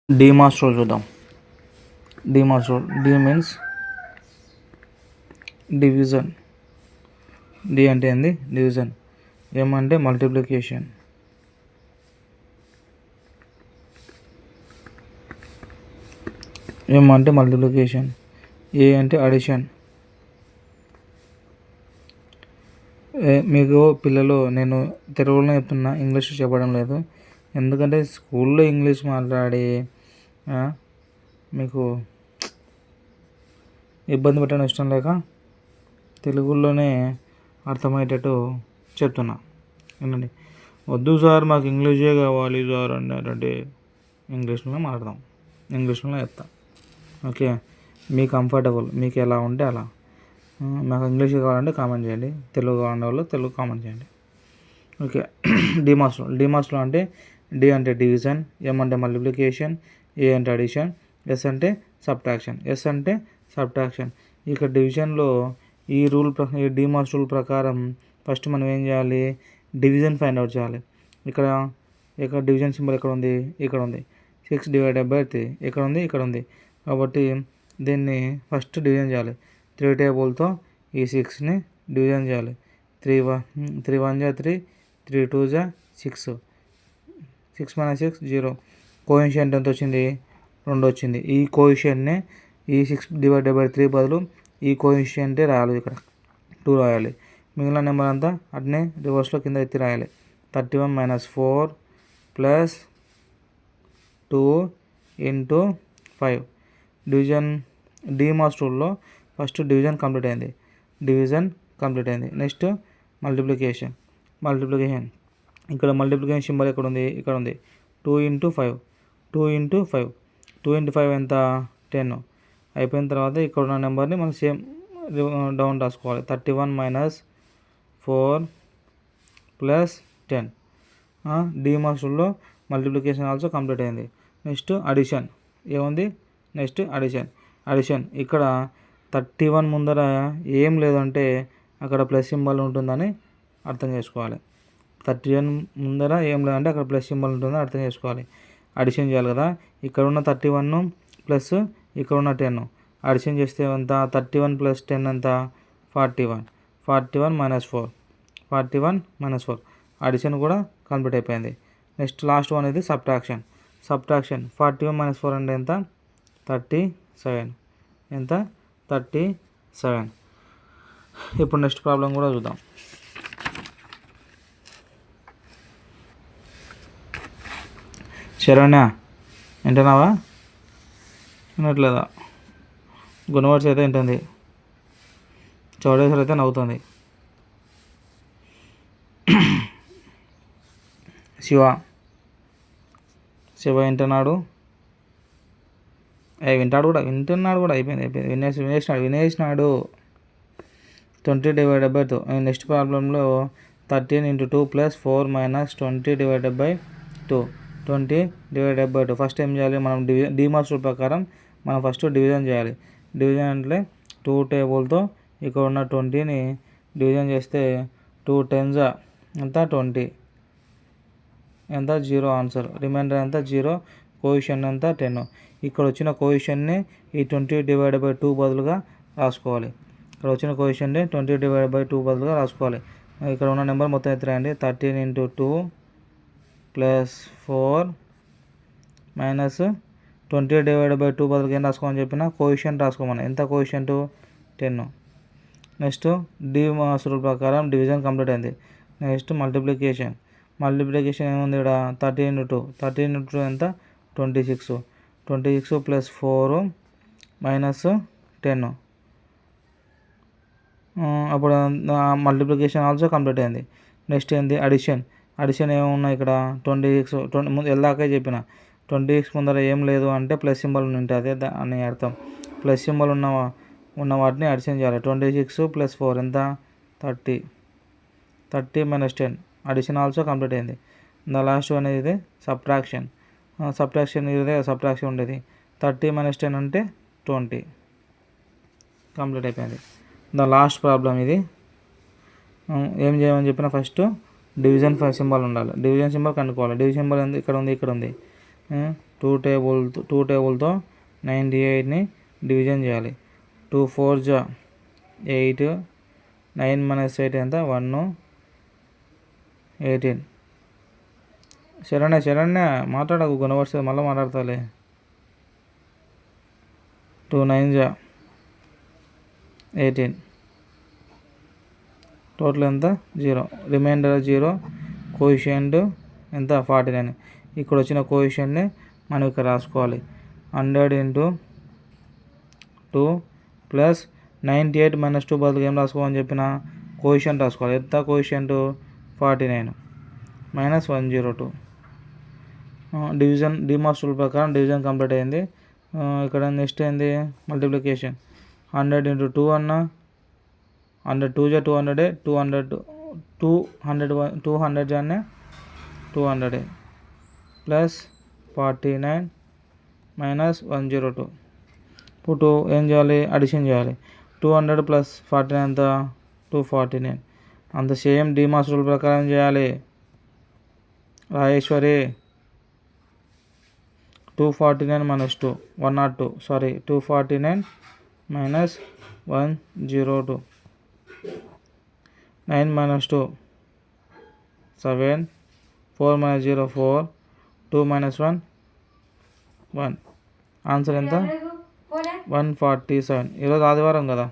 డీమాస్ rule చూద్దాం. DMAS rule. D means division. D అంటే ఏంది? డివిజన్. ఎం అంటే మల్టిప్లికేషన్. ఎం అంటే మల్టిప్లికేషన్. ఏ అంటే అడిషన్. మీకు పిల్లలు, నేను తెలుగులో చెప్తున్నా, ఇంగ్లీష్ చెప్పడం లేదు. ఎందుకంటే స్కూల్లో ఇంగ్లీష్ మాట్లాడి మీకు ఇబ్బంది పెట్టడం ఇష్టం లేక తెలుగులోనే అర్థమయ్యేటట్టు చెప్తున్నా. ఏంటండి, వద్దు సార్ మాకు ఇంగ్లీషే కావాలి సార్ అన్నారంటే ఇంగ్లీష్లో మాట్లాడదాం, ఇంగ్లీష్లో చెప్తా. ఓకే, మీ కంఫర్టబుల్, మీకు ఎలా ఉంటే అలా. మాకు ఇంగ్లీష్ కావాలంటే కామెంట్ చేయండి, తెలుగు కావాలనే వాళ్ళు తెలుగు కామెంట్ చేయండి. ఓకే. డిమాస్లో అంటే డి అంటే డివిజన్, ఎం అంటే మల్టిప్లికేషన్, ఏ అంటే అడిషన్, ఎస్ అంటే సబ్ట్రాక్షన్. ఎస్ అంటే సబ్ట్రాక్షన్. ఇక డివిజన్లో ఈ డిమాస్ రూల్ ప్రకారం ఫస్ట్ మనం ఏం చేయాలి? డివిజన్ ఫైండ్ అవుట్ చేయాలి. ఇక్కడ డివిజన్ సింబల్ ఎక్కడ ఉంది? ఇక్కడ ఉంది. 6/3 ఎక్కడ ఉంది? ఇక్కడ ఉంది. కాబట్టి దీన్ని ఫస్ట్ డివిజన్ చేయాలి. 3 టేబుల్తో ఈ 6ని డివిజన్ చేయాలి. 3 1 3, 3 2 6. 6 - 6 0. కోఎఫిషియంట్ ఎంత వచ్చింది? 2 వచ్చింది. ఈ కోఎఫిషియంట్నే ఈ 6/3 బదులు ఈ కోఎఫిషియంటే రాయాలి. ఇక్కడ 2 రాయాలి. మిగిలిన నెంబర్ అంతా అట్నే రివర్స్లో కింద ఎత్తి రాయాలి. 31 - 4 + 2 × 5. డివిజన్ డిమాస్ రూల్లో ఫస్ట్ డివిజన్ కంప్లీట్ అయింది. Next multiplication. ఇక్కడ మల్టిప్లికేషన్ సింబల్ ఎక్కడ ఉంది? ఇక్కడ ఉంది. 2 × 5. 2 × 5 ఎంత? 10. అయిపోయిన తర్వాత ఇక్కడ ఉన్న నెంబర్ని మనం సేమ్ డౌన్ రాసుకోవాలి. 31 - 4 + 10. డిమాస్ రూల్లో మల్టిప్లికేషన్ ఆల్సో కంప్లీట్ అయింది. Next addition. ఏముంది? Next addition. ఇక్కడ 31 ముందర ఏం లేదంటే అక్కడ ప్లస్ సింబల్ ఉంటుందని అర్థం చేసుకోవాలి. 31 ముందర ఏం లేదంటే అక్కడ ప్లస్ సింబల్ ఉంటుందని అర్థం చేసుకోవాలి. అడిషన్ చేయాలి కదా. ఇక్కడ ఉన్న 31 ప్లస్ ఇక్కడ ఉన్న 10 అడిషన్ చేస్తే ఎంత? 31 + 10 ఎంత? 41. 41 - 4. 41 - 4. అడిషన్ కూడా కంప్లీట్ అయిపోయింది. నెక్స్ట్ లాస్ట్ వన్ ఇది సబ్ట్రాక్షన్. 41 - 4 అంటే ఎంత? 37. ఎంత? 37. ఇప్పుడు నెక్స్ట్ ప్రాబ్లం కూడా చూద్దాం. శరణ్య, వింటున్నావా? వినట్లేదా? గుణవర్స్ అయితే వింటుంది, చౌడేశ్వర్ అయితే నవ్వుతుంది. శివ వింటున్నాడు కూడా. అయిపోయింది. వినేసినాడు. 20/2. నెక్స్ట్ ప్రాబ్లంలో 13 × 2 + 4 - 20/2. 20/2. ఫస్ట్ ఏం చేయాలి? మనం డిమాస్ రూల్ ప్రకారం మనం ఫస్ట్ డివిజన్ చేయాలి. డివిజన్ అంటే 2 టేబుల్తో ఇక్కడ ఉన్న 20ని డివిజన్ చేస్తే 2 10s ఎంత? 20. ఎంత? 0 ఆన్సర్. రిమైండర్ ఎంత? 0. కోఎఫిషియంట్ ఎంత? 10. ఇక్కడ వచ్చిన కోఎఫిషియంట్ని ఈ 20/2 బదులుగా రాసుకోవాలి. ఇక్కడ ఉన్న నెంబర్ మొత్తం ఎత్తిరాయండి. 13 × 2 + 4 - 20/2 బదులుగా ఏం రాసుకోమని చెప్పిన? కోఎఫిషియంట్ రాసుకోమని. ఎంత కోఎఫిషియంట్? 10. నెక్స్ట్ డిమాస్ రూల్ ప్రకారం డివిజన్ కంప్లీట్ అయింది. నెక్స్ట్ మల్టిప్లికేషన్ ఏముంది ఇక్కడ? 13 × 2. 13 × 2 ఎంత? 26. 26 + 4 - 10. అప్పుడు మల్టిప్లికేషన్ ఆల్సో కంప్లీట్ అయింది. నెక్స్ట్ ఏంది? అడిషన్ ఏమున్నాయి ఇక్కడ? 26 ముందు ఎల్లాకే చెప్పిన 26 ముందర ఏం లేదు అంటే ప్లస్ సింబల్ ఉంటుంది, అదే అని అర్థం. ప్లస్ సింబల్ ఉన్న వాటిని అడిషన్ చేయాలి. 26 + 4 ఎంత? 30. 30 - 10. అడిషన్ ఆల్సో కంప్లీట్ అయింది. లాస్ట్ వన్ ఇది సబ్ట్రాక్షన్. ఇదే సబ్ట్రాక్షన్ ఉండేది. 30 - 10 అంటే 20. కంప్లీట్ అయిపోయింది. లాస్ట్ ప్రాబ్లం ఇది. ఏం చేయమని చెప్పిన? ఫస్ట్ డివిజన్ సింబల్ ఉండాలి. డివిజన్ సింబల్ కనుక్కోవాలి. డివిజన్ సింబల్ ఇక్కడ ఉంది. టూ టేబుల్తో 98ని డివిజన్ చేయాలి. 2 4 జా 8, 9 - 8 ఎంత 1, 18. శరణ్య మాట్లాడకు, గుణవర్ష మళ్ళీ మాట్లాడతాలే. 2 9 జా 18, టోటల్ ఎంత 0, రిమైండర్ 0, కోఎఫిషియంట్ ఎంత 49. ఇక్కడ వచ్చిన కోఎఫిషియంట్ని మనం ఇక్కడ రాసుకోవాలి. 100 × 2 ప్లస్ 98 - 2 బదులుగా ఏం రాసుకోవాలని చెప్పిన కోఎఫిషియంట్ రాసుకోవాలి. ఎంత కోఎఫిషియంట్ 49 - 102. డివిజన్ డిమాస్ రూల్ ప్రకారం డివిజన్ కంప్లీట్ అయింది. ఇక్కడ నెక్స్ట్ ఏంది మల్టిప్లికేషన్. 100 × 2 అన్న 100 2 జా 200, 200 జానే 200 ప్లస్ 49 - 102. ఇప్పుడు ఏం చేయాలి, అడిషన్ చేయాలి. 200 + 49 ఎంత 249. అంత సేమ్ డిమాస్ రూల్ ప్రకారం చేయాలి. రాజేశ్వరి 249 - 2 102, సారీ 249 - 102. 9 - 2 7, 4 - 0 4, 2 - 1 1. ఆన్సర్ ఎంత 147. ఈరోజు ఆదివారం కదా.